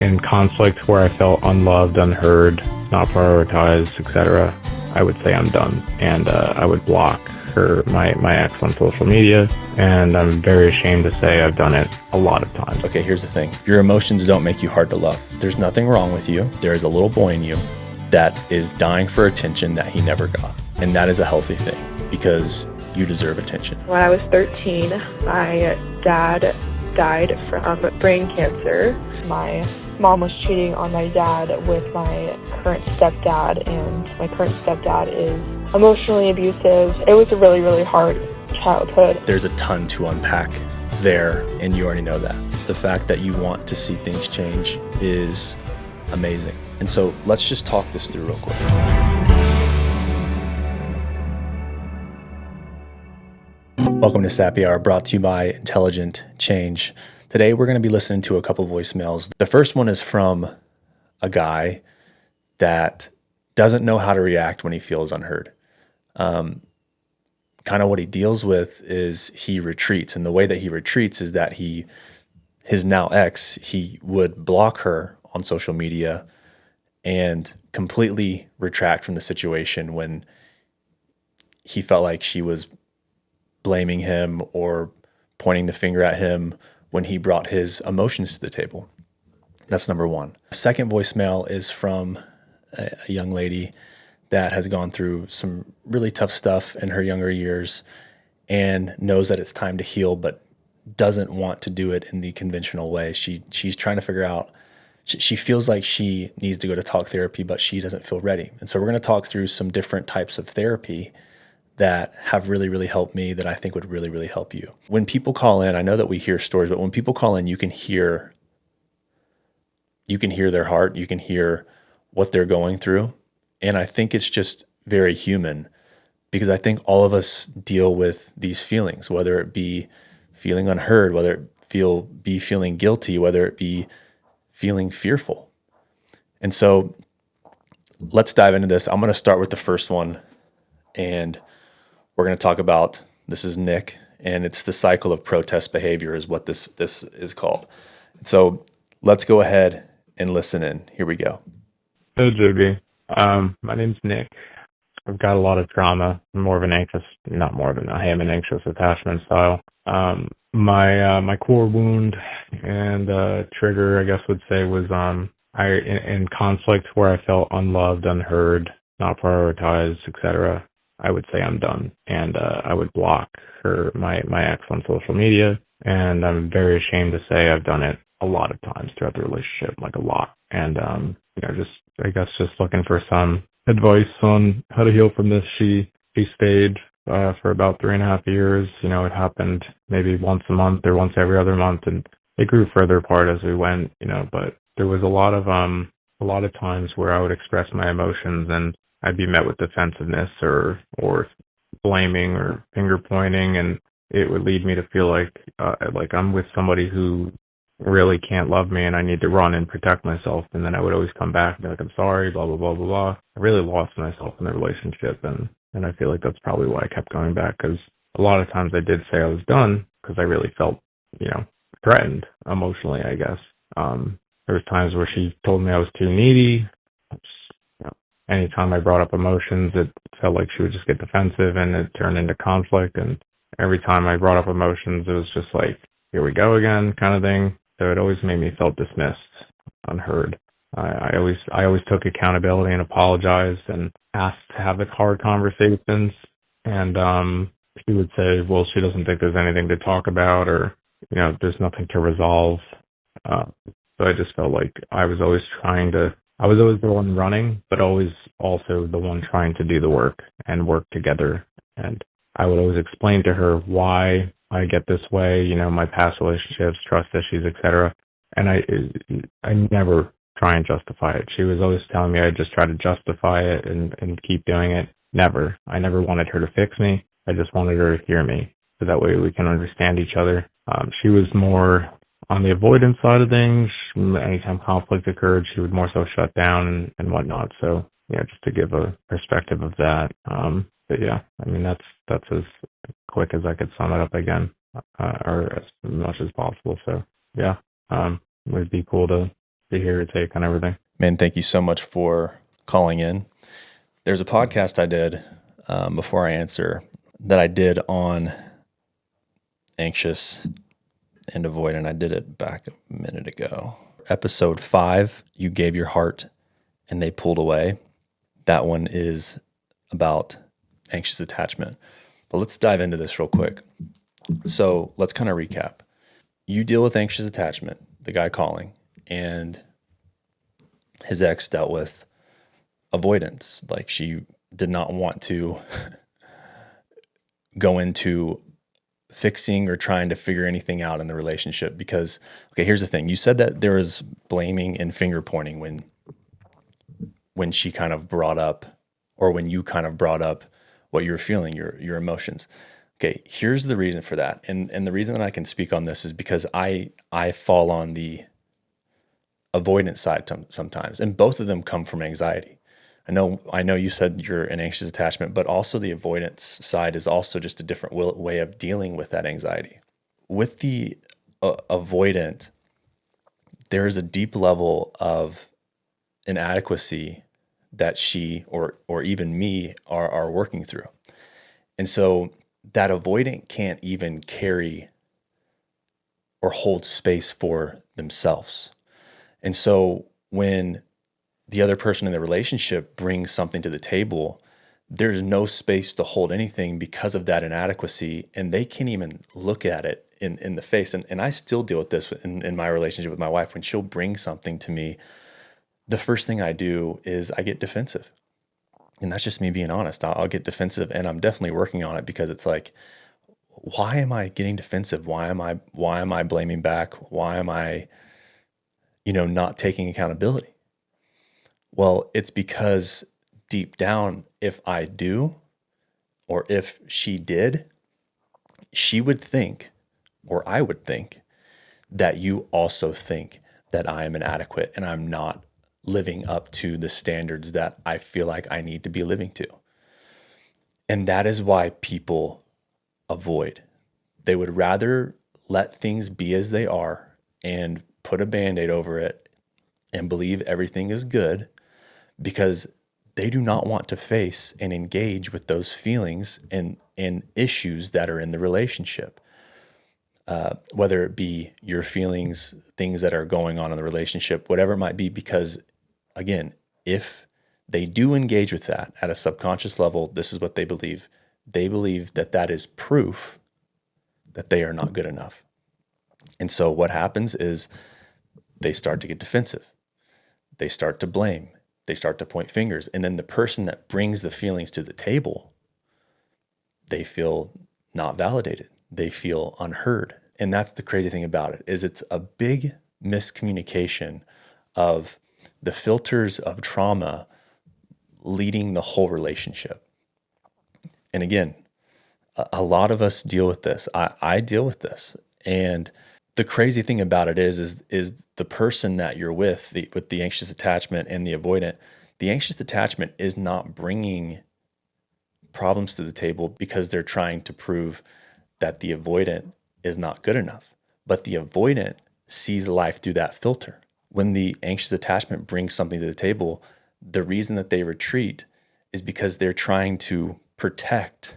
in conflict where I felt unloved, unheard, not prioritized, etc., I would say I'm done, and I would block my ex on social media, and I'm very ashamed to say I've done it a lot of times. Okay, here's the thing. Your emotions don't make you hard to love. There's nothing wrong with you. There is a little boy in you that is dying for attention that he never got, and that is a healthy thing because you deserve attention. When I was 13, my dad died from brain cancer. My mom was cheating on my dad with my current stepdad, and my current stepdad is emotionally abusive. It was a really, really hard childhood. There's a ton to unpack there, and you already know that. The fact that you want to see things change is amazing. And so let's just talk this through real quick. Welcome to Sappy Hour, brought to you by Intelligent Change. Today, we're going to be listening to a couple voicemails. The first one is from a guy that doesn't know how to react when he feels unheard. Kind of what he deals with is he retreats. And the way that he retreats is that his now ex, he would block her on social media and completely retract from the situation when he felt like she was blaming him or pointing the finger at him when he brought his emotions to the table. That's number one. The second voicemail is from a young lady that has gone through some really tough stuff in her younger years and knows that it's time to heal, but doesn't want to do it in the conventional way. She's trying to figure out, she feels like she needs to go to talk therapy, but she doesn't feel ready. And so we're going to talk through some different types of therapy that have really, really helped me, that I think would really, really help you. When people call in, I know that we hear stories, but when people call in, you can hear their heart, you can hear what they're going through. And I think it's just very human, because I think all of us deal with these feelings, whether it be feeling unheard, whether it be feeling guilty, whether it be feeling fearful. And so let's dive into this. I'm going to start with the first one, and we're going to talk about, this is Nick, and it's the cycle of protest behavior is what this is called. So let's go ahead and listen in. Here we go. Hey, JB. My name's Nick. I've got a lot of trauma. I'm I am an anxious attachment style. My core wound and trigger, I guess would say, was in conflict where I felt unloved, unheard, not prioritized, etc. I would say I'm done, and I would block my ex on social media, and I'm very ashamed to say I've done it a lot of times throughout the relationship, like a lot. And just looking for some advice on how to heal from this. She stayed for about 3.5 years. It happened maybe once a month or once every other month, and it grew further apart as we went. But there was a lot of times where I would express my emotions, and I'd be met with defensiveness or blaming or finger pointing, and it would lead me to feel like I'm with somebody who really can't love me, and I need to run and protect myself. And then I would always come back and be like, I'm sorry, blah, blah, blah, blah, blah. I really lost myself in the relationship, and I feel like that's probably why I kept going back, because a lot of times I did say I was done because I really felt, threatened emotionally, I guess. There was times where she told me I was too needy. Anytime I brought up emotions, it felt like she would just get defensive, and it turned into conflict. And every time I brought up emotions, it was just like, here we go again kind of thing. So it always made me feel dismissed, unheard. I always took accountability and apologized and asked to have the hard conversations. And she would say, well, she doesn't think there's anything to talk about, or, there's nothing to resolve. So I just felt like I was always the one running, but always also the one trying to do the work and work together. And I would always explain to her why I get this way, my past relationships, trust issues, etc. And I never try and justify it. She was always telling me I just try to justify it and keep doing it. Never. I never wanted her to fix me. I just wanted her to hear me, so that way we can understand each other. She was more on the avoidance side of things. Anytime conflict occurred, she would more so shut down and whatnot. So just to give a perspective of that. But yeah, that's as quick as I could sum it up again, or as much as possible. So yeah, it would be cool to to hear your take on everything. Man, thank you so much for calling in. There's a podcast I did before I answer that I did on anxious and avoidant. I did it back a minute ago. Episode 5, you gave your heart and they pulled away. That one is about anxious attachment. But let's dive into this real quick. So let's kind of recap. You deal with anxious attachment, the guy calling, and his ex dealt with avoidance. Like, she did not want to go into fixing or trying to figure anything out in the relationship because, okay, here's the thing. You said that there was blaming and finger pointing when she kind of brought up, or when you kind of brought up what you were feeling, your emotions. Okay, here's the reason for that. And the reason that I can speak on this is because I fall on the avoidant side sometimes, and both of them come from anxiety. I know you said you're an anxious attachment, but also the avoidance side is also just a different way of dealing with that anxiety. With the avoidant, there is a deep level of inadequacy that she or even me are working through. And so that avoidant can't even carry or hold space for themselves. And so when the other person in the relationship brings something to the table, there's no space to hold anything because of that inadequacy, and they can't even look at it in the face. And I still deal with this in my relationship with my wife. When she'll bring something to me, the first thing I do is I get defensive. And that's just me being honest. I'll get defensive, and I'm definitely working on it because it's like, why am I getting defensive? Why am I blaming back? Why am I, not taking accountability? Well, it's because deep down, if I do, or if she did, she would think, or I would think, that you also think that I am inadequate and I'm not living up to the standards that I feel like I need to be living to. And that is why people avoid. They would rather let things be as they are and put a Band-Aid over it and believe everything is good, because they do not want to face and engage with those feelings and issues that are in the relationship. Whether it be your feelings, things that are going on in the relationship, whatever it might be, because again, if they do engage with that at a subconscious level, this is what they believe. They believe that that is proof that they are not good enough. And so what happens is they start to get defensive. They start to blame. They start to point fingers. And then the person that brings the feelings to the table, they feel not validated. They feel unheard. And that's the crazy thing about it, is it's a big miscommunication of the filters of trauma leading the whole relationship. And again, a lot of us deal with this. I deal with this. And the crazy thing about it is the person that you're with the anxious attachment and the avoidant, the anxious attachment is not bringing problems to the table because they're trying to prove that the avoidant is not good enough. But the avoidant sees life through that filter. When the anxious attachment brings something to the table, the reason that they retreat is because they're trying to protect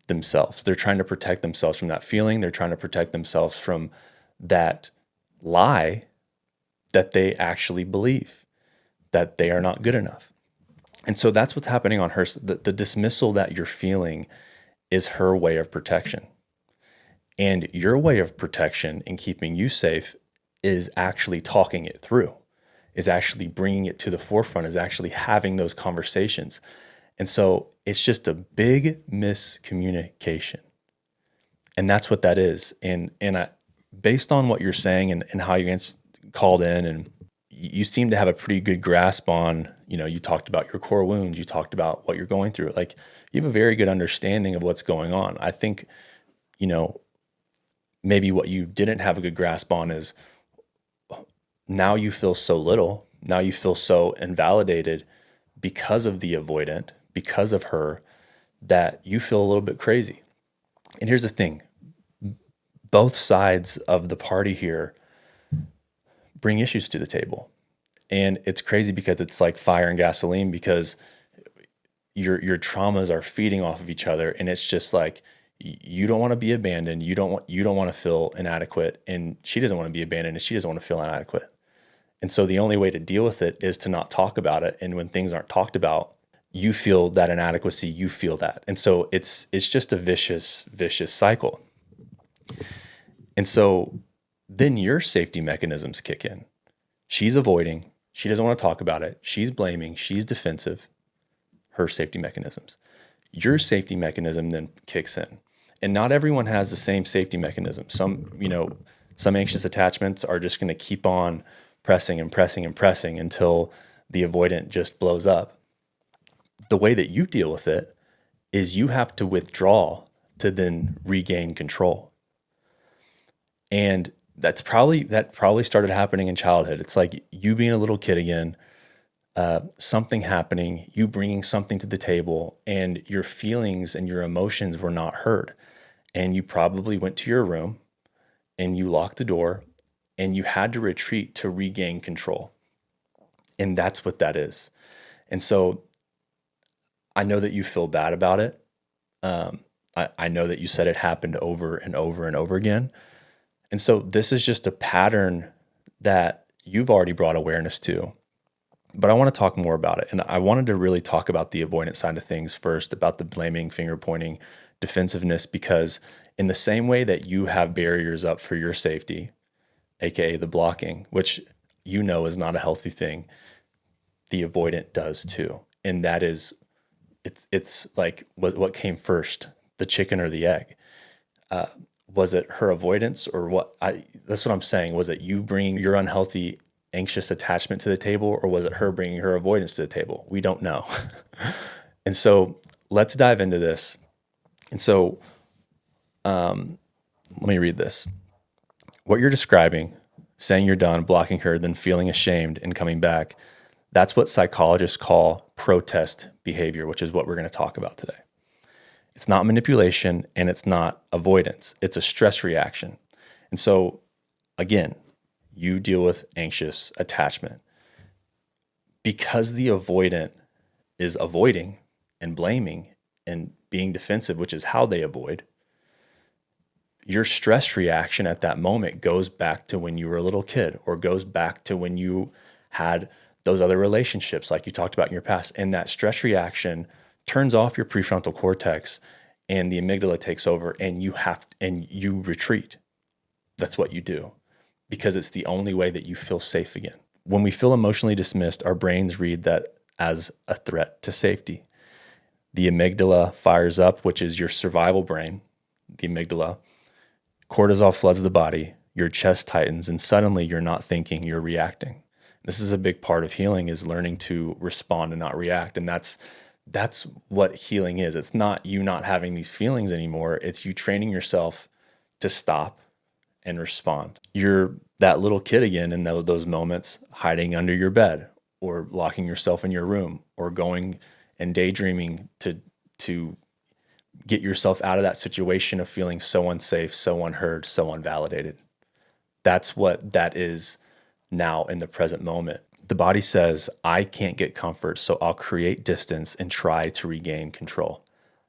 themselves. They're trying to protect themselves from that feeling. They're trying to protect themselves from that lie that they actually believe, that they are not good enough. And so that's what's happening on her. The dismissal that you're feeling is her way of protection. And your way of protection in keeping you safe is actually talking it through, is actually bringing it to the forefront, is actually having those conversations. And so it's just a big miscommunication. And that's what that is. And based on what you're saying and how you called in, and you seem to have a pretty good grasp on, you talked about your core wounds, you talked about what you're going through. Like, you have a very good understanding of what's going on. I think, maybe what you didn't have a good grasp on is now you feel so little, now you feel so invalidated because of the avoidant, because of her, that you feel a little bit crazy. And here's the thing, both sides of the party here bring issues to the table. And it's crazy because it's like fire and gasoline, because your traumas are feeding off of each other. And it's just like, you don't want to be abandoned. You don't want to feel inadequate. And she doesn't want to be abandoned, and she doesn't want to feel inadequate. And so the only way to deal with it is to not talk about it. And when things aren't talked about, you feel that inadequacy, you feel that. And so it's just a vicious cycle. And so then your safety mechanisms kick in. She's avoiding. She doesn't want to talk about it. She's blaming. She's defensive. Her safety mechanisms. Your safety mechanism then kicks in. And not everyone has the same safety mechanism. Some anxious attachments are just going to keep on pressing and pressing and pressing until the avoidant just blows up. The way that you deal with it is you have to withdraw to then regain control. And that probably started happening in childhood. It's like you being a little kid again, something happening, you bringing something to the table, and your feelings and your emotions were not heard. And you probably went to your room and you locked the door and you had to retreat to regain control. And that's what that is. And so I know that you feel bad about it. I know that you said it happened over and over and over again. And so this is just a pattern that you've already brought awareness to. But I want to talk more about it. And I wanted to really talk about the avoidant side of things first, about the blaming, finger pointing, defensiveness, because in the same way that you have barriers up for your safety, AKA the blocking, which you know is not a healthy thing, the avoidant does too. And that is, it's like what came first, the chicken or the egg? Was it her avoidance or what? That's what I'm saying. Was it you bringing your unhealthy, anxious attachment to the table, or was it her bringing her avoidance to the table? We don't know. And so let's dive into this. And so let me read this. What you're describing, saying you're done, blocking her, then feeling ashamed and coming back, that's what psychologists call protest behavior, which is what we're going to talk about today. It's not manipulation and it's not avoidance. It's a stress reaction. And so, again, you deal with anxious attachment. Because the avoidant is avoiding and blaming and being defensive, which is how they avoid, your stress reaction at that moment goes back to when you were a little kid, or goes back to when you had those other relationships like you talked about in your past. And that stress reaction turns off your prefrontal cortex and the amygdala takes over, and you retreat. That's what you do, because it's the only way that you feel safe again. When we feel emotionally dismissed, our brains read that as a threat to safety. The amygdala fires up, which is your survival brain, the amygdala. Cortisol floods the body, your chest tightens, and suddenly you're not thinking, you're reacting. This is a big part of healing, is learning to respond and not react. And that's what healing is. It's not you not having these feelings anymore. It's you training yourself to stop and respond. You're that little kid again in those moments, hiding under your bed or locking yourself in your room or going and daydreaming to get yourself out of that situation of feeling so unsafe, so unheard, so unvalidated. That's what that is now in the present moment. The body says, I can't get comfort, so I'll create distance and try to regain control.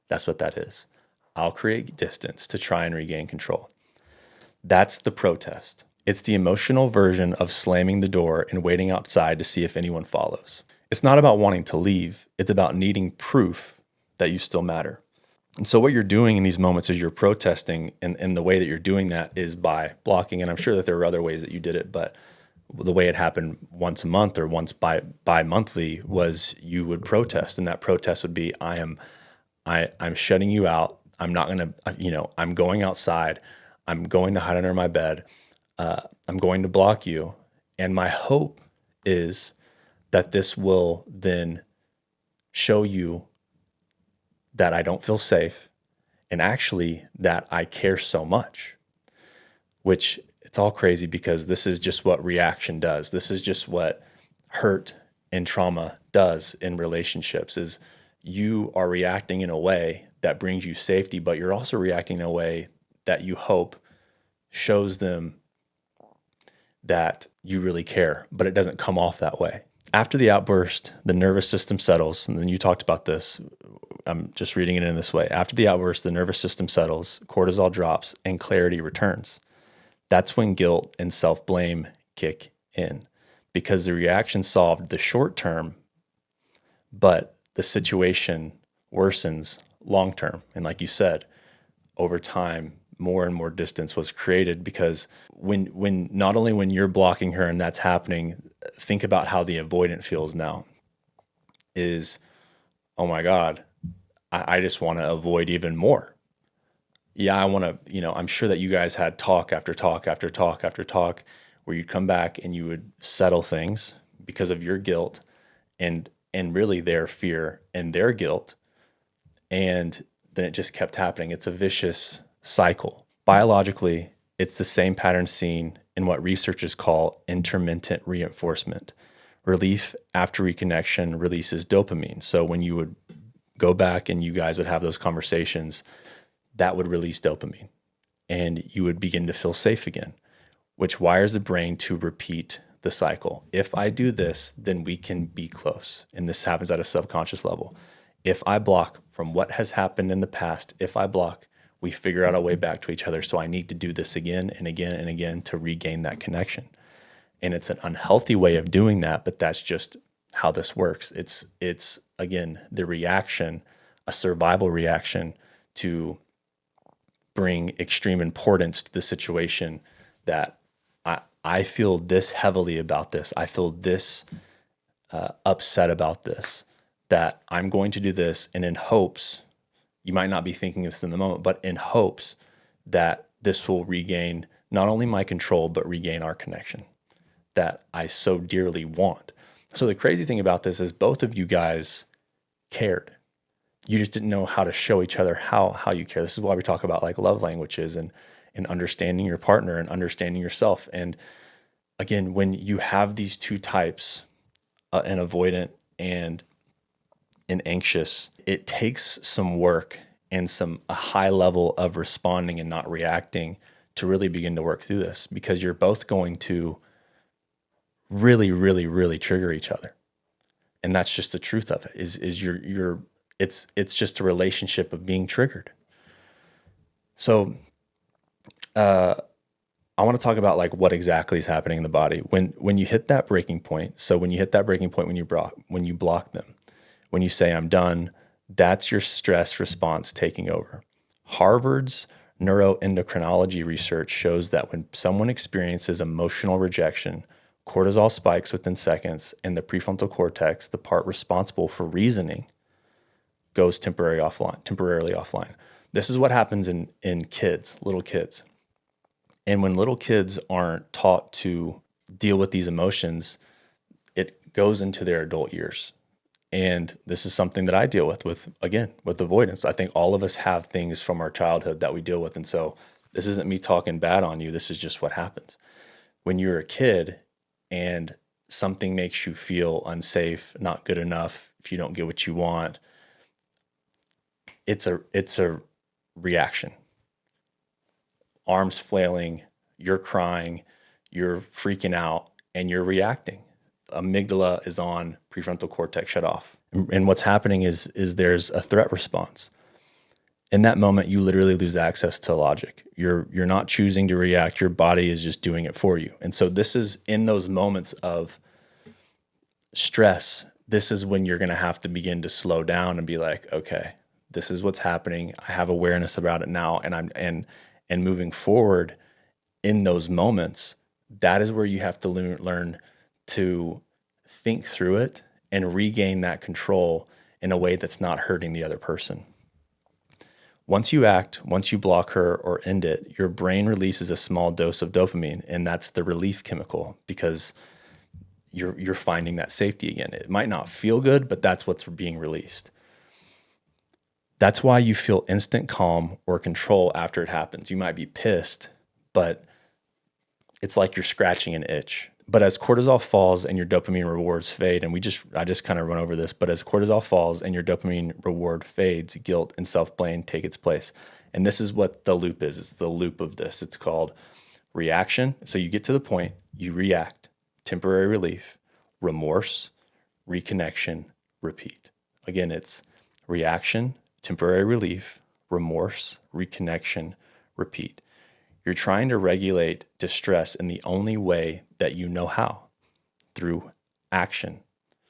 That's what that is. I'll create distance to try and regain control. That's the protest. It's the emotional version of slamming the door and waiting outside to see if anyone follows. It's not about wanting to leave. It's about needing proof that you still matter. And so what you're doing in these moments is you're protesting, and the way that you're doing that is by blocking. And I'm sure that there were other ways that you did it, but the way it happened once a month or once bi-monthly was you would protest. And that protest would be, I'm shutting you out. I'm not going to, I'm going outside. I'm going to hide under my bed. I'm going to block you. And my hope is that this will then show you that I don't feel safe, and actually that I care so much, which it's all crazy because this is just what reaction does. This is just what hurt and trauma does in relationships, is you are reacting in a way that brings you safety, but you're also reacting in a way that you hope shows them that you really care, but it doesn't come off that way. After the outburst, the nervous system settles, and then you talked about this. I'm just reading it in this way. After the outburst, the nervous system settles, cortisol drops, and clarity returns. That's when guilt and self-blame kick in, because the reaction solved the short term, but the situation worsens long term. And like you said, over time, more and more distance was created, because when not only when you're blocking her and that's happening, think about how the avoidant feels now is, oh my God, I just want to avoid even more. Yeah, I want to, I'm sure that you guys had talk after talk after talk after talk where you'd come back and you would settle things because of your guilt and really their fear and their guilt. And then it just kept happening. It's a vicious cycle. Biologically, it's the same pattern seen in what researchers call intermittent reinforcement. Relief after reconnection releases dopamine. So when you would go back and you guys would have those conversations, that would release dopamine and you would begin to feel safe again, which wires the brain to repeat the cycle. If I do this, then we can be close. And this happens at a subconscious level. If I block from what has happened in the past, if I block, we figure out a way back to each other. So I need to do this again and again and again to regain that connection. And it's an unhealthy way of doing that, but that's just how this works. It's again, the reaction, a survival reaction to bring extreme importance to the situation that I feel this heavily about this. I feel this upset about this, that I'm going to do this, and in hopes, you might not be thinking this in the moment, but in hopes that this will regain not only my control, but regain our connection that I so dearly want. So the crazy thing about this is both of you guys cared. You just didn't know how to show each other how you care. This is why we talk about like love languages and understanding your partner and understanding yourself. And again, when you have these two types, an avoidant and an anxious, it takes some work and a high level of responding and not reacting to really begin to work through this, because you're both going to really, really, really trigger each other. And that's just the truth of it is it's just a relationship of being triggered. So, I want to talk about like what exactly is happening in the body when you hit that breaking point. So when you hit that breaking point, when you block them, when you say I'm done, that's your stress response taking over. Harvard's neuroendocrinology research shows that when someone experiences emotional rejection, cortisol spikes within seconds, and the prefrontal cortex, the part responsible for reasoning, goes temporarily offline. This is what happens in kids, little kids. And when little kids aren't taught to deal with these emotions, it goes into their adult years. And this is something that I deal with avoidance. I think all of us have things from our childhood that we deal with. And so this isn't me talking bad on you. This is just what happens. When you're a kid and something makes you feel unsafe, not good enough, if you don't get what you want, it's a reaction. Arms flailing, you're crying, you're freaking out, and you're reacting. Amygdala is on, prefrontal cortex shut off. And what's happening is there's a threat response. In that moment, you literally lose access to logic. You're not choosing to react. Your body is just doing it for you. And so this is in those moments of stress, this is when you're going to have to begin to slow down and be like, okay, this is what's happening. I have awareness about it now. And moving forward in those moments, that is where you have to learn to think through it and regain that control in a way that's not hurting the other person. Once you block her or end it, your brain releases a small dose of dopamine, and that's the relief chemical, because you're finding that safety again. It might not feel good, but that's what's being released. That's why you feel instant calm or control after it happens. You might be pissed, but it's like you're scratching an itch. But as cortisol falls and your dopamine rewards fade, and I just kind of run over this, but as cortisol falls and your dopamine reward fades, guilt and self-blame take its place. And this is what the loop is. It's the loop of this. It's called reaction. So you get to the point, you react, temporary relief, remorse, reconnection, repeat. Again, it's reaction, temporary relief, remorse, reconnection, repeat. You're trying to regulate distress in the only way that you know how, through action.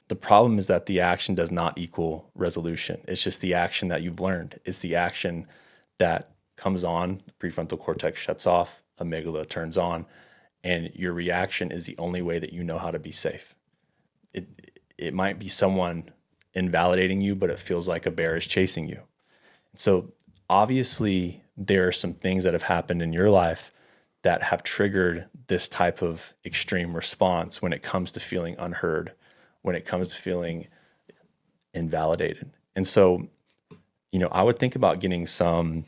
The problem is that the action does not equal resolution. It's just the action that you've learned. It's the action that comes on, the prefrontal cortex shuts off, amygdala turns on, and your reaction is the only way that you know how to be safe. It might be someone invalidating you, but it feels like a bear is chasing you. So obviously there are some things that have happened in your life that have triggered this type of extreme response when it comes to feeling unheard, when it comes to feeling invalidated. And so, I would think about getting some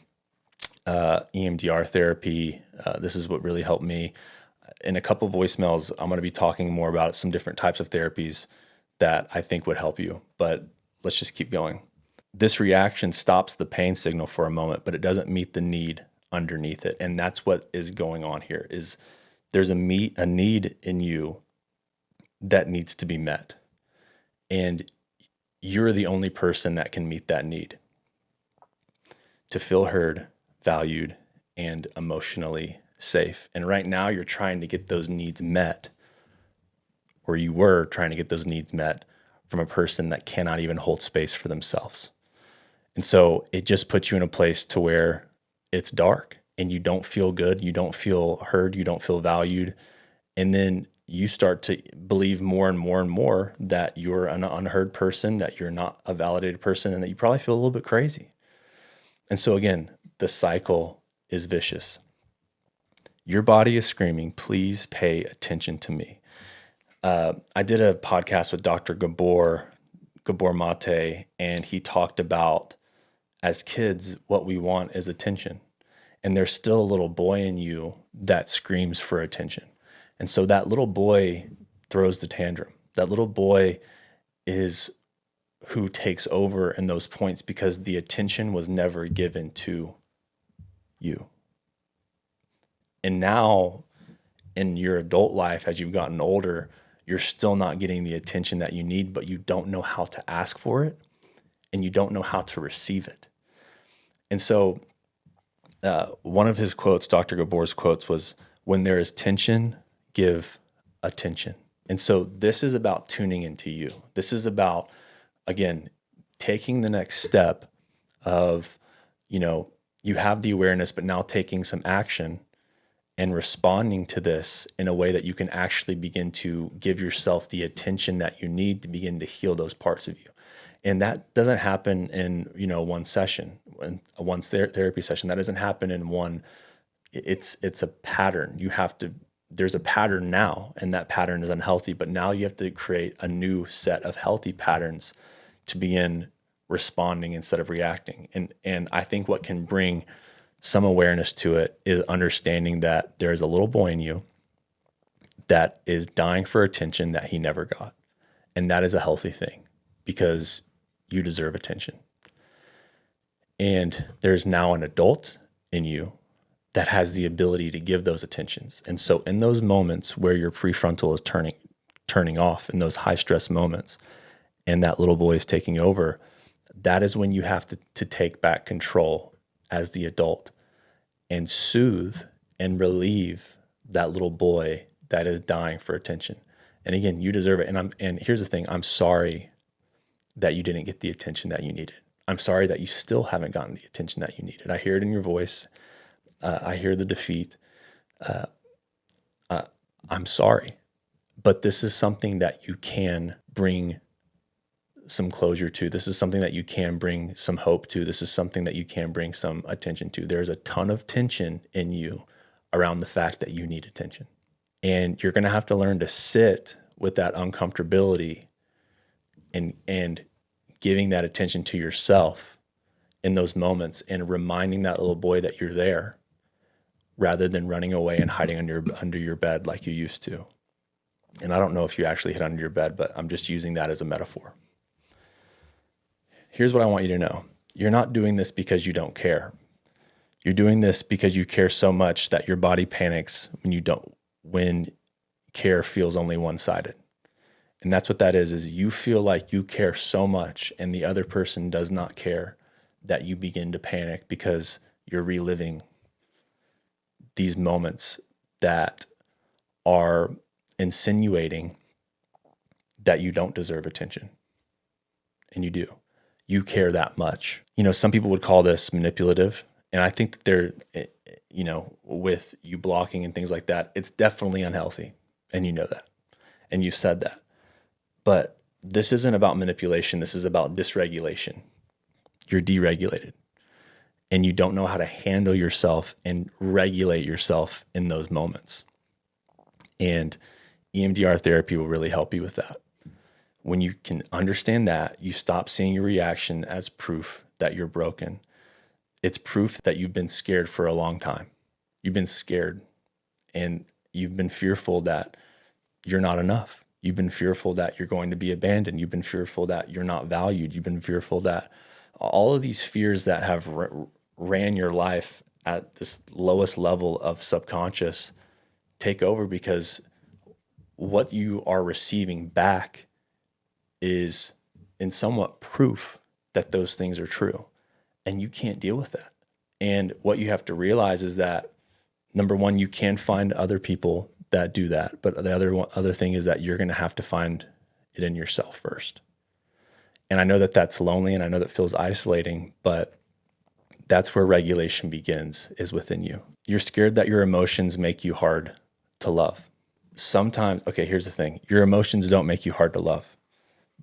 EMDR therapy. This is what really helped me. In a couple of voicemails, I'm going to be talking more about some different types of therapies that I think would help you. But let's just keep going. This reaction stops the pain signal for a moment, but it doesn't meet the need underneath it. And that's what is going on here, is there's a need in you that needs to be met. And you're the only person that can meet that need. To feel heard, valued, and emotionally safe. And right now you're trying to get those needs met, or you were trying to get those needs met from a person that cannot even hold space for themselves. And so it just puts you in a place to where it's dark and you don't feel good, you don't feel heard, you don't feel valued. And then you start to believe more and more and more that you're an unheard person, that you're not a validated person, and that you probably feel a little bit crazy. And so again, the cycle is vicious. Your body is screaming, please pay attention to me. I did a podcast with Dr. Gabor Mate, and he talked about, as kids, what we want is attention. And there's still a little boy in you that screams for attention. And so that little boy throws the tantrum. That little boy is who takes over in those points because the attention was never given to you. And now in your adult life, as you've gotten older, you're still not getting the attention that you need, but you don't know how to ask for it and you don't know how to receive it. And so one of his quotes, Dr. Gabor's quotes, was, when there is tension, give attention. And so this is about tuning into you. This is about, again, taking the next step of, you have the awareness, but now taking some action and responding to this in a way that you can actually begin to give yourself the attention that you need to begin to heal those parts of you. And that doesn't happen in, one session, one therapy session. That doesn't happen in one. It's a pattern. There's a pattern now, and that pattern is unhealthy, but now you have to create a new set of healthy patterns to begin responding instead of reacting. And I think what can bring some awareness to it is understanding that there's a little boy in you that is dying for attention that he never got. And that is a healthy thing because you deserve attention. And there's now an adult in you that has the ability to give those attentions. And so in those moments where your prefrontal is turning off, in those high stress moments, and that little boy is taking over, that is when you have to take back control as the adult and soothe and relieve that little boy that is dying for attention. And again, you deserve it. And here's the thing, I'm sorry that you didn't get the attention that you needed. I'm sorry that you still haven't gotten the attention that you needed. I hear it in your voice. I hear the defeat. I'm sorry, but this is something that you can bring some closure to. This is something that you can bring some hope to. This is something that you can bring some attention to. There's a ton of tension in you around the fact that you need attention. And you're going to have to learn to sit with that uncomfortability and giving that attention to yourself in those moments and reminding that little boy that you're there rather than running away and hiding under your bed like you used to. And I don't know if you actually hid under your bed, but I'm just using that as a metaphor. Here's what I want you to know. You're not doing this because you don't care. You're doing this because you care so much that your body panics when care feels only one-sided. And that's what that is you feel like you care so much and the other person does not care that you begin to panic because you're reliving these moments that are insinuating that you don't deserve attention. And you do. You care that much. Some people would call this manipulative. And I think that they're, with you blocking and things like that, it's definitely unhealthy. And you know that. And you've said that. But this isn't about manipulation. This is about dysregulation. You're deregulated. And you don't know how to handle yourself and regulate yourself in those moments. And EMDR therapy will really help you with that. When you can understand that, you stop seeing your reaction as proof that you're broken. It's proof that you've been scared for a long time. You've been scared and you've been fearful that you're not enough. You've been fearful that you're going to be abandoned. You've been fearful that you're not valued. You've been fearful that all of these fears that have ran your life at this lowest level of subconscious take over because what you are receiving back is in somewhat proof that those things are true. And you can't deal with that. And what you have to realize is that, number one, you can find other people that do that. But the other thing is that you're going to have to find it in yourself first. And I know that that's lonely and I know that feels isolating, but that's where regulation begins, is within you. You're scared that your emotions make you hard to love. Sometimes, okay, here's the thing. Your emotions don't make you hard to love,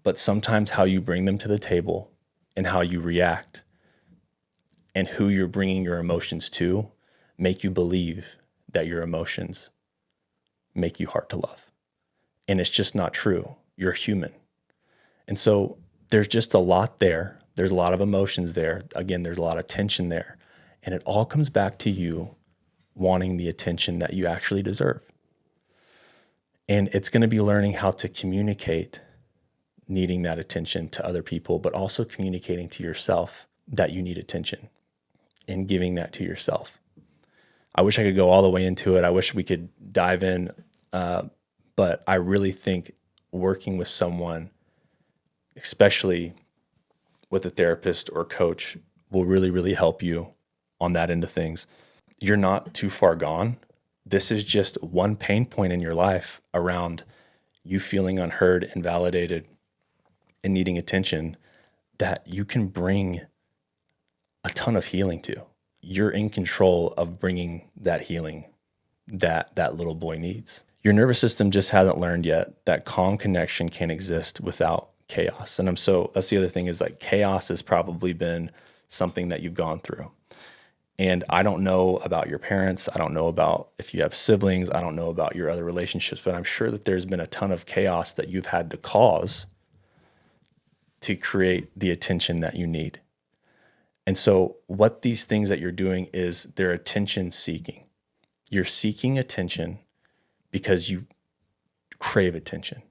but sometimes how you bring them to the table and how you react and who you're bringing your emotions to make you believe that your emotions make you hard to love. And it's just not true. You're human. And so there's just a lot there. There's a lot of emotions there. Again, there's a lot of tension there. And it all comes back to you wanting the attention that you actually deserve. And it's going to be learning how to communicate needing that attention to other people, but also communicating to yourself that you need attention and giving that to yourself. I wish I could go all the way into it. I wish we could dive in. But I really think working with someone, especially with a therapist or coach, will really, really help you on that end of things. You're not too far gone. This is just one pain point in your life around you feeling unheard, invalidated, and needing attention that you can bring a ton of healing to. You're in control of bringing that healing that little boy needs. Your nervous system just hasn't learned yet that calm connection can exist without chaos. And that's the other thing, is like chaos has probably been something that you've gone through. And I don't know about your parents. I don't know about if you have siblings. I don't know about your other relationships, but I'm sure that there's been a ton of chaos that you've had to cause to create the attention that you need. And so what these things that you're doing is they're attention seeking. You're seeking attention because you crave attention.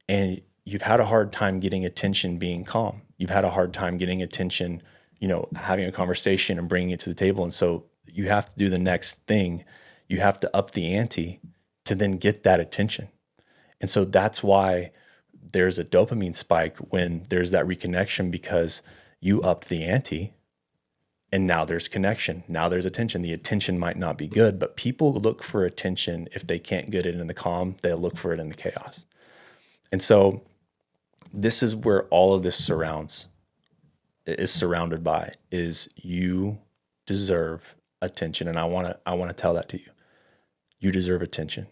And you've had a hard time getting attention being calm. You've had a hard time getting attention, having a conversation and bringing it to the table. And so you have to do the next thing. You have to up the ante to then get that attention. And so that's why there's a dopamine spike when there's that reconnection, because you upped the ante and now there's connection. Now there's attention. The attention might not be good, but people look for attention. If they can't get it in the calm, they'll look for it in the chaos. And so this is where all of this is surrounded by, is you deserve attention. And I want to tell that to you. You deserve attention.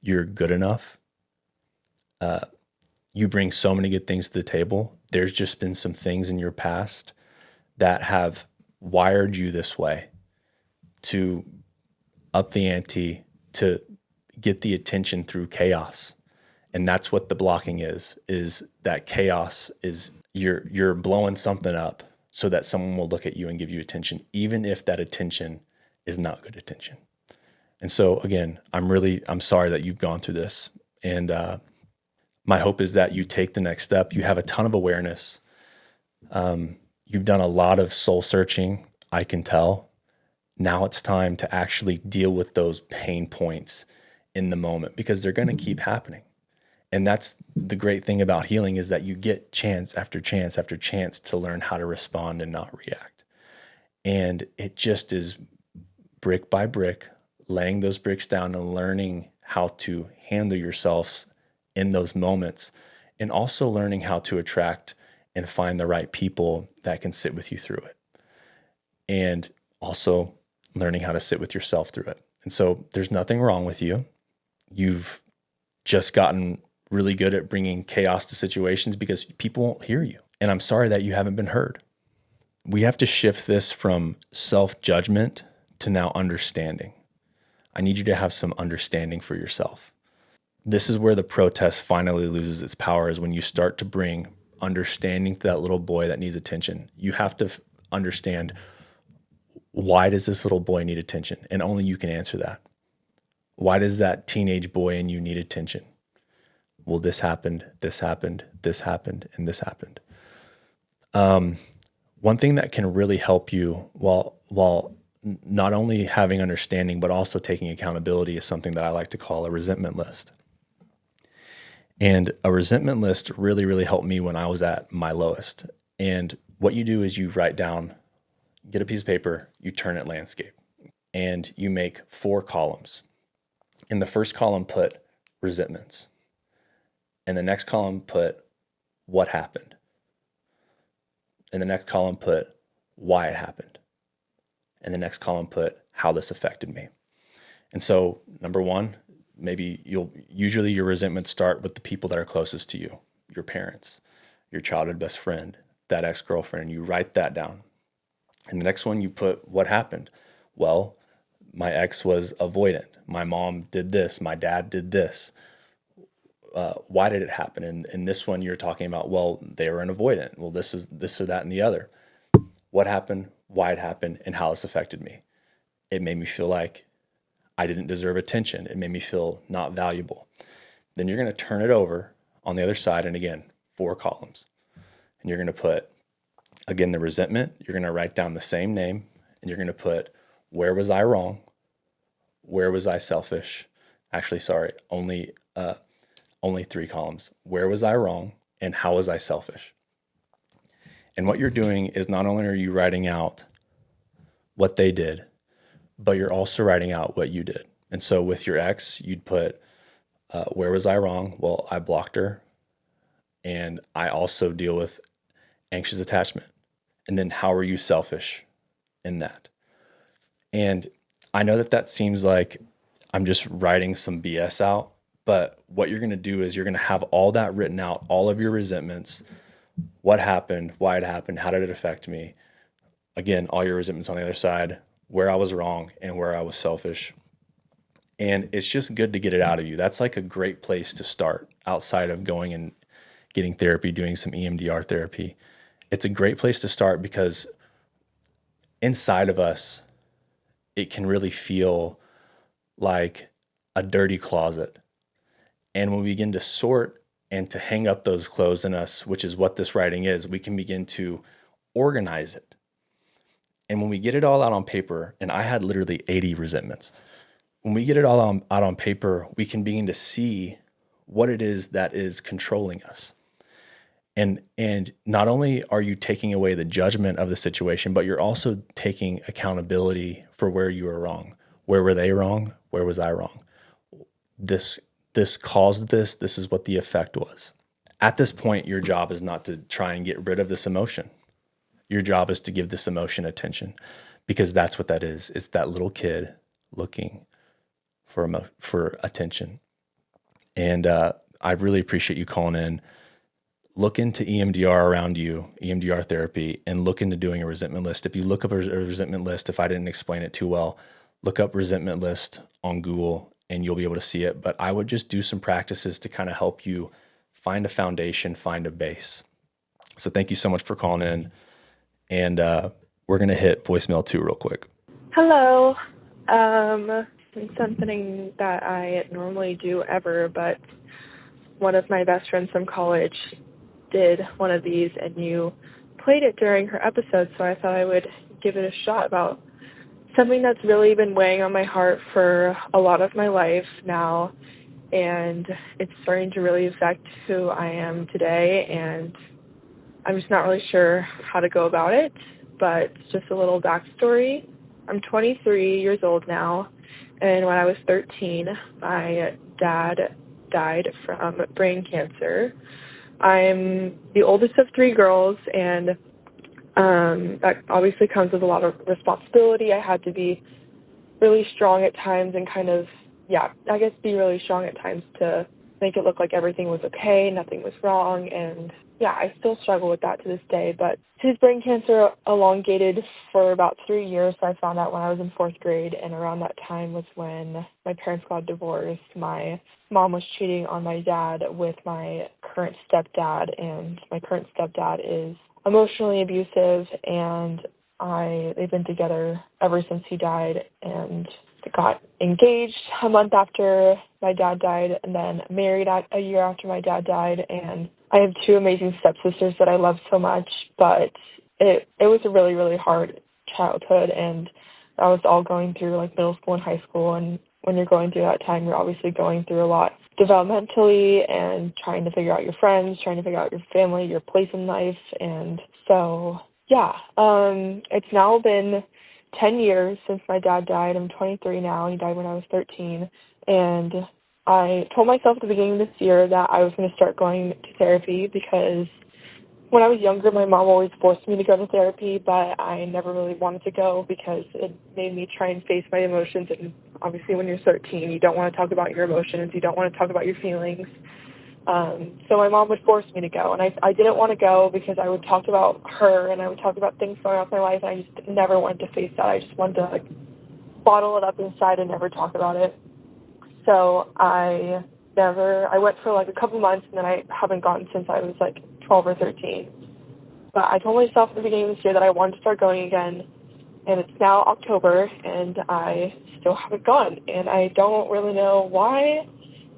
You're good enough. You bring so many good things to the table. There's just been some things in your past that have wired you this way to up the ante, to get the attention through chaos. And that's what the blocking is that chaos is you're blowing something up so that someone will look at you and give you attention, even if that attention is not good attention. And so again, I'm sorry that you've gone through this. And my hope is that you take the next step. You have a ton of awareness. You've done a lot of soul searching. I can tell. Now it's time to actually deal with those pain points in the moment, because they're going to keep happening. And that's the great thing about healing, is that you get chance after chance after chance to learn how to respond and not react. And it just is brick by brick, laying those bricks down and learning how to handle yourselves in those moments, and also learning how to attract and find the right people that can sit with you through it. And also learning how to sit with yourself through it. And so there's nothing wrong with you. You've just gotten really good at bringing chaos to situations because people won't hear you. And I'm sorry that you haven't been heard. We have to shift this from self-judgment to now understanding. I need you to have some understanding for yourself. This is where the protest finally loses its power, is when you start to bring understanding to that little boy that needs attention. You have to understand, why does this little boy need attention? And only you can answer that. Why does that teenage boy in you need attention? Well, this happened, this happened, this happened, and this happened. One thing that can really help you while not only having understanding, but also taking accountability, is something that I like to call a resentment list. And a resentment list really, really helped me when I was at my lowest. And what you do is you write down, get a piece of paper, you turn it landscape, and you make 4 columns. In the first column, put resentments. In the next column, put what happened. In the next column, put why it happened. In the next column, put how this affected me. And so, number 1, maybe usually your resentments start with the people that are closest to you, your parents, your childhood best friend, that ex-girlfriend. You write that down. And the next one, you put what happened. Well, my ex was avoidant. My mom did this. My dad did this. Why did it happen? And in this one, you're talking about, well, they were an avoidant. Well, this is this or that and the other. What happened, why it happened, and how this affected me. It made me feel like I didn't deserve attention. It made me feel not valuable. Then you're going to turn it over on the other side, and again, 4 columns. And you're going to put, again, the resentment. You're going to write down the same name, and you're going to put, where was I wrong? Where was I selfish? Actually, sorry, only 3 columns. Where was I wrong, and how was I selfish? And what you're doing is, not only are you writing out what they did, but you're also writing out what you did. And so with your ex, you'd put, where was I wrong? Well, I blocked her, and I also deal with anxious attachment. And then how are you selfish in that? And I know that seems like I'm just writing some BS out, but what you're going to do is you're going to have all that written out, all of your resentments, what happened, why it happened, how did it affect me? Again, all your resentments on the other side, where I was wrong and where I was selfish. And it's just good to get it out of you. That's like a great place to start outside of going and getting therapy, doing some EMDR therapy. It's a great place to start because inside of us, it can really feel like a dirty closet. And when we begin to sort and to hang up those clothes in us, which is what this writing is, we can begin to organize it. And when we get it all out on paper, and I had literally 80 resentments, when we get it all out on paper, we can begin to see what it is that is controlling us. And not only are you taking away the judgment of the situation, but you're also taking accountability for where you were wrong. Where were they wrong? Where was I wrong? This caused this. This is what the effect was. At this point, your job is not to try and get rid of this emotion. Your job is to give this emotion attention, because that's what that is. It's that little kid looking for attention. And I really appreciate you calling in. Look into EMDR around you, EMDR therapy, and look into doing a resentment list. If you look up a resentment list, if I didn't explain it too well, look up resentment list on Google and you'll be able to see it. But I would just do some practices to kind of help you find a foundation, find a base. So thank you so much for calling in. And we're going to hit voicemail 2 real quick. Hello. It's something that I normally do ever, but one of my best friends from college did one of these, and you played it during her episode, so I thought I would give it a shot about something that's really been weighing on my heart for a lot of my life now, and it's starting to really affect who I am today, and I'm just not really sure how to go about it, but just a little backstory. I'm 23 years old now, and when I was 13, my dad died from brain cancer. I'm the oldest of three girls, and that obviously comes with a lot of responsibility. I had to be really strong at times and be really strong at times to make it look like everything was okay, nothing was wrong, and I still struggle with that to this day. But his brain cancer elongated for about 3 years, so I found out when I was in 4th grade, and around that time was when my parents got divorced. My mom was cheating on my dad with my current stepdad, and my current stepdad is emotionally abusive, and they've been together ever since he died, and they got engaged a month after my dad died, and then married a year after my dad died. And I have 2 amazing stepsisters that I love so much, but it was a really, really hard childhood, and I was all going through like middle school and high school, and when you're going through that time, you're obviously going through a lot developmentally and trying to figure out your friends, trying to figure out your family, your place in life. And so, it's now been 10 years since my dad died. I'm 23 now. He died when I was 13. And I told myself at the beginning of this year that I was going to start going to therapy because when I was younger, my mom always forced me to go to therapy, but I never really wanted to go because it made me try and face my emotions. And obviously when you're 13, you don't want to talk about your emotions. You don't want to talk about your feelings. So my mom would force me to go, and I didn't want to go because I would talk about her and I would talk about things going on in my life, and I just never wanted to face that. I just wanted to bottle it up inside and never talk about it. So I went for a couple months, and then I haven't gone since I was 12 or 13. But I told myself at the beginning of this year that I wanted to start going again, and it's now October, and I still haven't gone, and I don't really know why.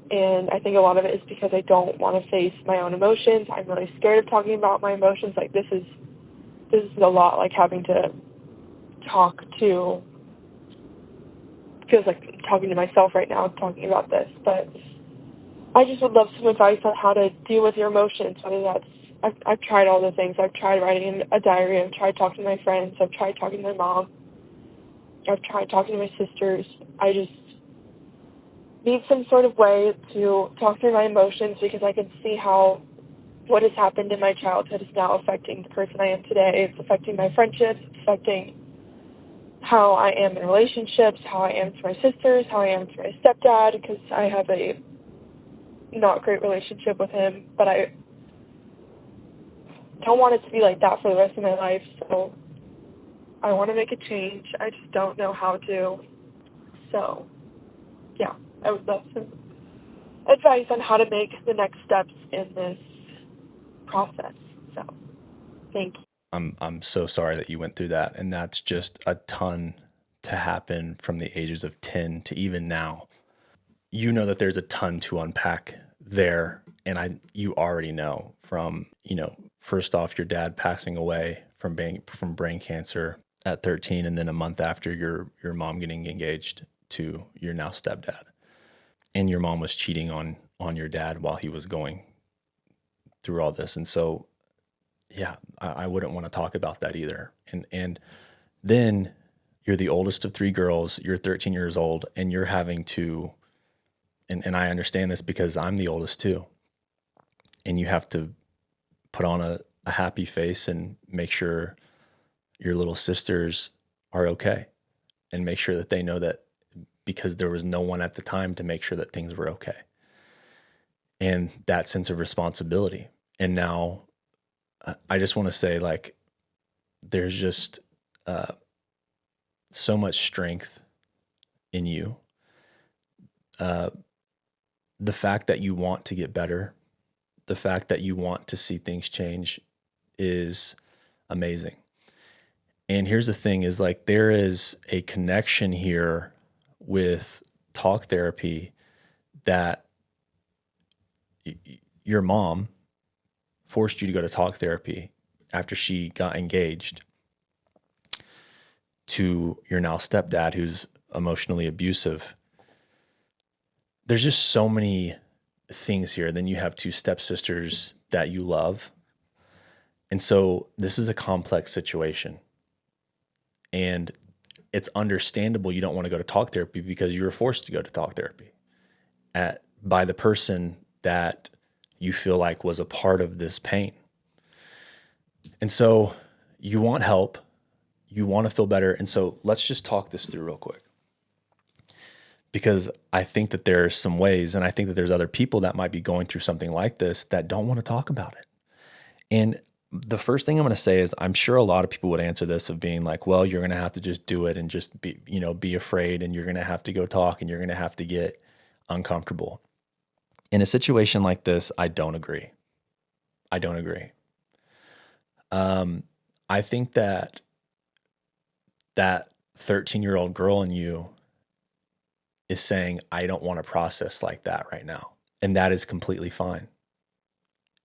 And I think a lot of it is because I don't want to face my own emotions. I'm really scared of talking about my emotions. This is a lot like having to feels like talking to myself right now, talking about this. But I just would love some advice on how to deal with your emotions, whether that's, I've tried all the things. I've tried writing a diary. I've tried talking to my friends. I've tried talking to my mom. I've tried talking to my sisters. I just need some sort of way to talk through my emotions because I can see how what has happened in my childhood is now affecting the person I am today. It's affecting my friendships. It's affecting how I am in relationships, how I am to my sisters, how I am to my stepdad, because I have a not great relationship with him, but I don't want it to be like that for the rest of my life, so I want to make a change. I just don't know how to. So, I would love some advice on how to make the next steps in this process. So, thank you. I'm so sorry that you went through that, and that's just a ton to happen from the ages of 10 to even now. You know that there's a ton to unpack there, and you already know from, first off, your dad passing away from brain cancer at 13, and then a month after your mom getting engaged to your now stepdad. And your mom was cheating on your dad while he was going through all this. And so, I wouldn't want to talk about that either. And then you're the oldest of 3 girls, you're 13 years old, and you're having to, and I understand this because I'm the oldest too, and you have to put on a happy face and make sure your little sisters are okay, and make sure that they know that, because there was no one at the time to make sure that things were okay. And that sense of responsibility. And now I just want to say, there's just so much strength in you. The fact that you want to get better, the fact that you want to see things change is amazing. And here's the thing is there is a connection here with talk therapy that your mom forced you to go to talk therapy after she got engaged. to your now stepdad who's emotionally abusive. There's just so many things here. Then you have two stepsisters that you love. And so this is a complex situation. And it's understandable you don't want to go to talk therapy because you were forced to go to talk therapy by the person that you feel like was a part of this pain. And so you want help, you want to feel better. And so let's just talk this through real quick. Because I think that there are some ways, and I think that there's other people that might be going through something like this that don't want to talk about it. And the first thing I'm going to say is I'm sure a lot of people would answer this of being like, well, you're going to have to just do it and just be afraid, and you're going to have to go talk, and you're going to have to get uncomfortable. In a situation like this, I don't agree. I think that 13-year-old girl in you is saying, I don't want to process like that right now. And that is completely fine.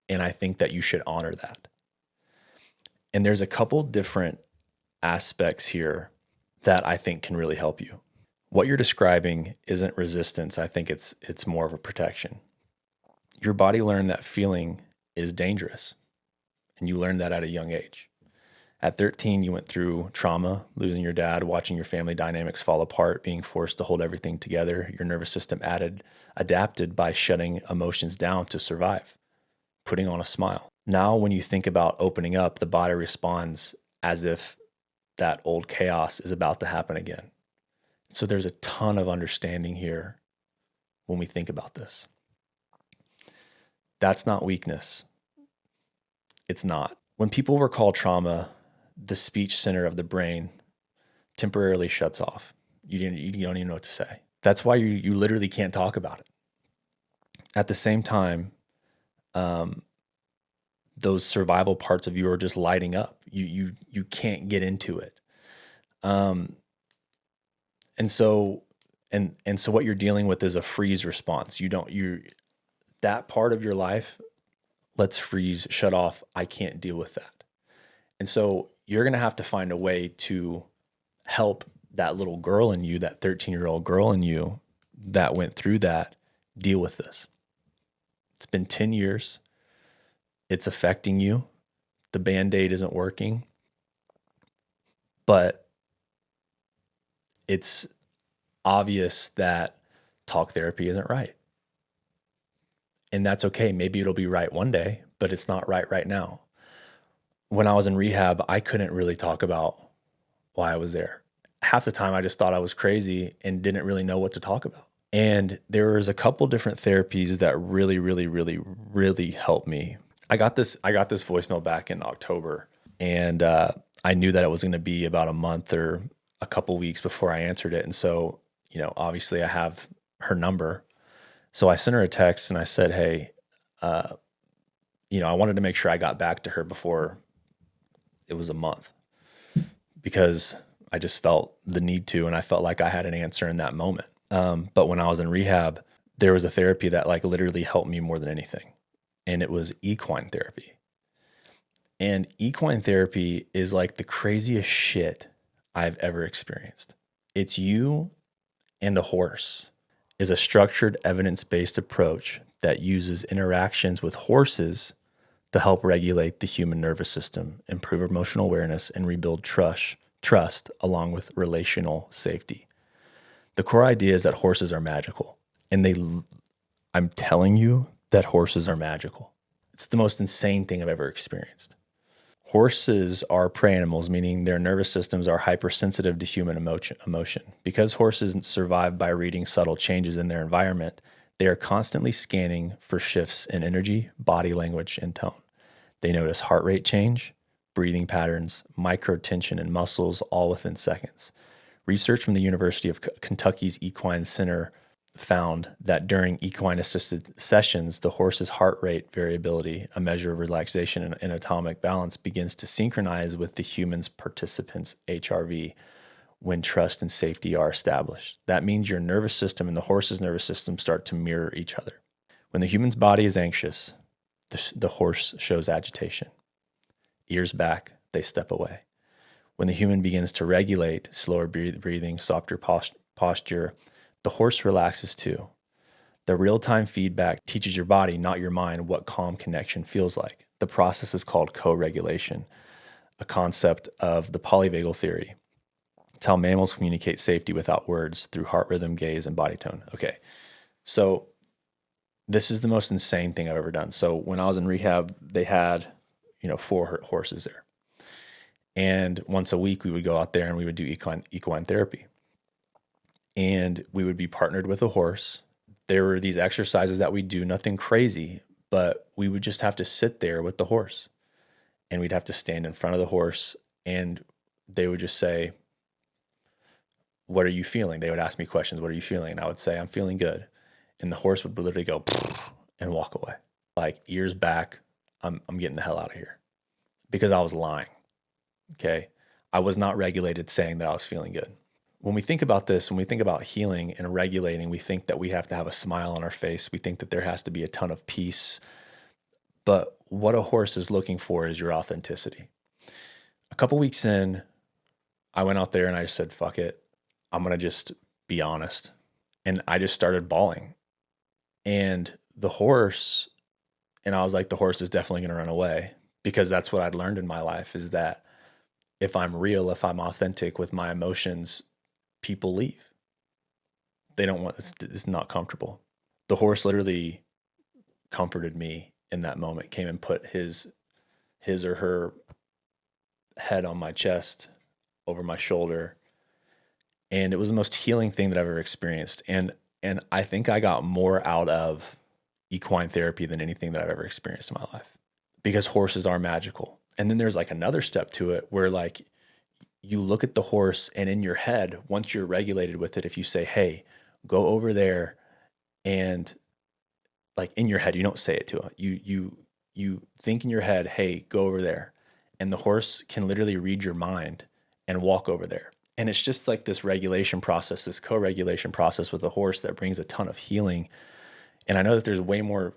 And I think that you should honor that. And there's a couple different aspects here that I think can really help you. What you're describing isn't resistance. I think it's more of a protection. Your body learned that feeling is dangerous. And you learned that at a young age. At 13, you went through trauma, losing your dad, watching your family dynamics fall apart, being forced to hold everything together. Your nervous system adapted by shutting emotions down to survive, putting on a smile. Now, when you think about opening up, the body responds as if that old chaos is about to happen again. So there's a ton of understanding here when we think about this. That's not weakness. It's not. When people recall trauma, the speech center of the brain temporarily shuts off. You don't even know what to say. That's why you literally can't talk about it. At the same time, those survival parts of you are just lighting up. You can't get into it. And so what you're dealing with is a freeze response. That part of your life, let's freeze, shut off. I can't deal with that. And so you're going to have to find a way to help that little girl in you, that 13-year-old girl in you that went through that, deal with this. It's been 10 years. It's affecting you. The Band-Aid isn't working. But it's obvious that talk therapy isn't right. And that's okay. Maybe it'll be right one day, but it's not right now. When I was in rehab, I couldn't really talk about why I was there. Half the time I just thought I was crazy and didn't really know what to talk about. And there was a couple different therapies that really, really, really, really helped me. I got this voicemail back in October, and I knew that it was going to be about a month or a couple weeks before I answered it. And so, obviously I have her number. So I sent her a text and I said, hey, I wanted to make sure I got back to her before it was a month, because I just felt the need to, and I felt like I had an answer in that moment. But when I was in rehab, there was a therapy that literally helped me more than anything. And it was equine therapy. And equine therapy is the craziest shit I've ever experienced. It's you and a horse. Is a structured evidence-based approach that uses interactions with horses to help regulate the human nervous system, improve emotional awareness, and rebuild trust along with relational safety. The core idea is that horses are magical. And I'm telling you that horses are magical. It's the most insane thing I've ever experienced. Horses are prey animals, meaning their nervous systems are hypersensitive to human emotion. Because horses survive by reading subtle changes in their environment, they are constantly scanning for shifts in energy, body language, and tone. They notice heart rate change, breathing patterns, micro-tension in muscles, all within seconds. Research from the University of Kentucky's Equine Center found that during equine-assisted sessions, the horse's heart rate variability, a measure of relaxation and anatomic balance, begins to synchronize with the human's participant's HRV when trust and safety are established. That means your nervous system and the horse's nervous system start to mirror each other. When the human's body is anxious, the horse shows agitation. Ears back, they step away. When the human begins to regulate, slower breathing, softer posture, the horse relaxes too. The real-time feedback teaches your body, not your mind, what calm connection feels like. The process is called co-regulation, a concept of the polyvagal theory. It's how mammals communicate safety without words through heart rhythm, gaze, and body tone. Okay, so this is the most insane thing I've ever done. So when I was in rehab, they had, 4 horses there. And once a week, we would go out there and we would do equine therapy. And we would be partnered with a horse. There were these exercises that we'd do, nothing crazy, but we would just have to sit there with the horse. And we'd have to stand in front of the horse, and they would just say, "What are you feeling?" They would ask me questions. "What are you feeling?" And I would say, "I'm feeling good." And the horse would literally go and walk away. Like, ears back, I'm getting the hell out of here. Because I was lying. Okay. I was not regulated saying that I was feeling good. When we think about this, when we think about healing and regulating, we think that we have to have a smile on our face. We think that there has to be a ton of peace. But what a horse is looking for is your authenticity. A couple weeks in, I went out there and I just said, fuck it. I'm going to just be honest. And I just started bawling. And the horse, and I was like, the horse is definitely going to run away, because that's what I'd learned in my life, is that if I'm real, if I'm authentic with my emotions, people leave. They don't want, it's not comfortable. The horse literally comforted me in that moment, came and put his or her head on my chest, over my shoulder. And it was the most healing thing that I've ever experienced. And I think I got more out of equine therapy than anything that I've ever experienced in my life, because horses are magical. And then there's like another step to it where like you look at the horse, and in your head, once you're regulated with it, if you say, "Hey, go over there," and like in your head, you don't say it to him. You think in your head, "Hey, go over there." And the horse can literally read your mind and walk over there. And it's just like this regulation process, this co-regulation process with a horse that brings a ton of healing. And I know that there's way more,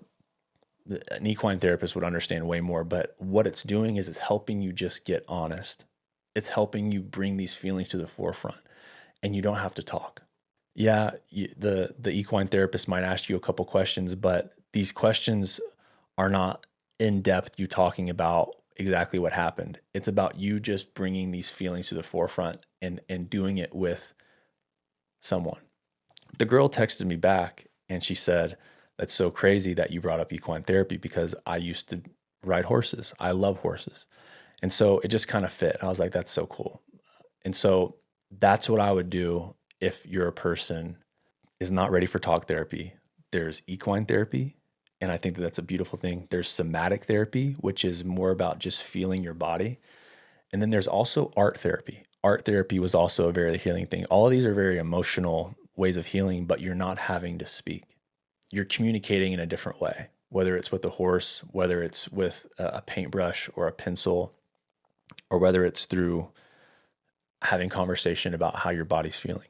an equine therapist would understand way more, but what it's doing is it's helping you just get honest. It's helping you bring these feelings to the forefront, and you don't have to talk. Yeah, the equine therapist might ask you a couple questions, but these questions are not in depth, you talking about exactly what happened. It's about you just bringing these feelings to the forefront and doing it with someone. The girl texted me back and she said, "That's so crazy that you brought up equine therapy, because I used to ride horses. I love horses." And so it just kind of fit. I was like, that's so cool. And so that's what I would do if you're a person is not ready for talk therapy. There's equine therapy, and I think that that's a beautiful thing. There's somatic therapy, which is more about just feeling your body. And then there's also art therapy. Art therapy was also a very healing thing. All of these are very emotional ways of healing, but you're not having to speak. You're communicating in a different way, whether it's with a horse, whether it's with a paintbrush or a pencil, or whether it's through having conversation about how your body's feeling.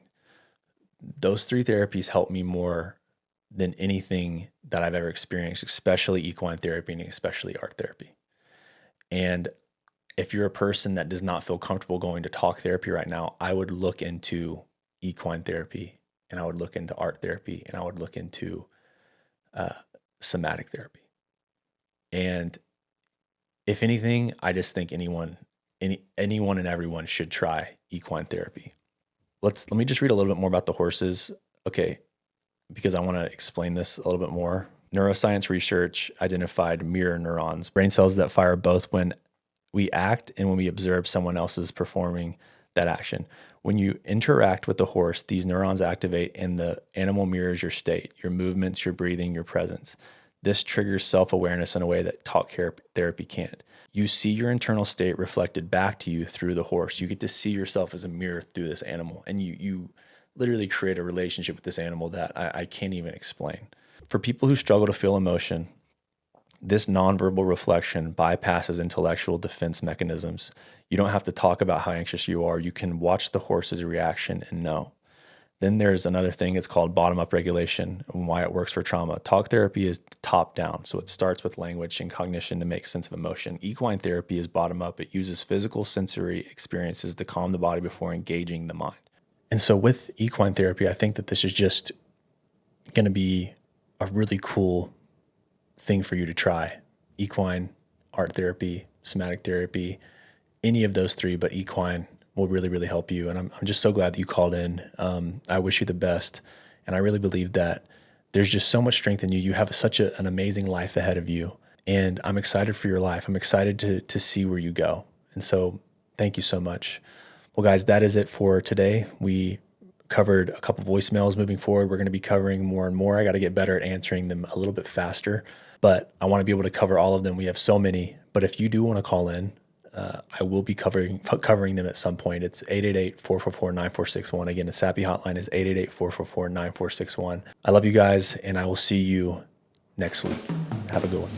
Those 3 therapies help me more than anything that I've ever experienced, especially equine therapy and especially art therapy. And if you're a person that does not feel comfortable going to talk therapy right now, I would look into equine therapy, and I would look into art therapy, and I would look into somatic therapy. And if anything, I just think anyone and everyone should try equine therapy. Let me just read a little bit more about the horses. Okay, because I want to explain this a little bit more. Neuroscience research identified mirror neurons, brain cells that fire both when we act and when we observe someone else's performing that action. When you interact with the horse, these neurons activate and the animal mirrors your state, your movements, your breathing, your presence. This triggers self-awareness in a way that talk therapy can't. You see your internal state reflected back to you through the horse. You get to see yourself as a mirror through this animal, and you literally create a relationship with this animal that I can't even explain. For people who struggle to feel emotion, this nonverbal reflection bypasses intellectual defense mechanisms. You don't have to talk about how anxious you are. You can watch the horse's reaction and know. Then there's another thing, it's called bottom-up regulation and why it works for trauma. Talk therapy is top-down, so it starts with language and cognition to make sense of emotion. Equine therapy is bottom-up. It uses physical sensory experiences to calm the body before engaging the mind. And so with equine therapy, I think that this is just going to be a really cool thing for you to try. Equine, art therapy, somatic therapy, any of those three, but equine will really, really help you. And I'm just so glad that you called in. I wish you the best. And I really believe that there's just so much strength in you. You have such an amazing life ahead of you. And I'm excited for your life. I'm excited to see where you go. And so thank you so much. Well, guys, that is it for today. We covered a couple voicemails. Moving forward, we're going to be covering more and more. I got to get better at answering them a little bit faster, but I want to be able to cover all of them. We have so many. But if you do want to call in, I will be covering them at some point. It's 888-444-9461. Again, the Sappy hotline is 888-444-9461. I love you guys, and I will see you next week. Have a good one.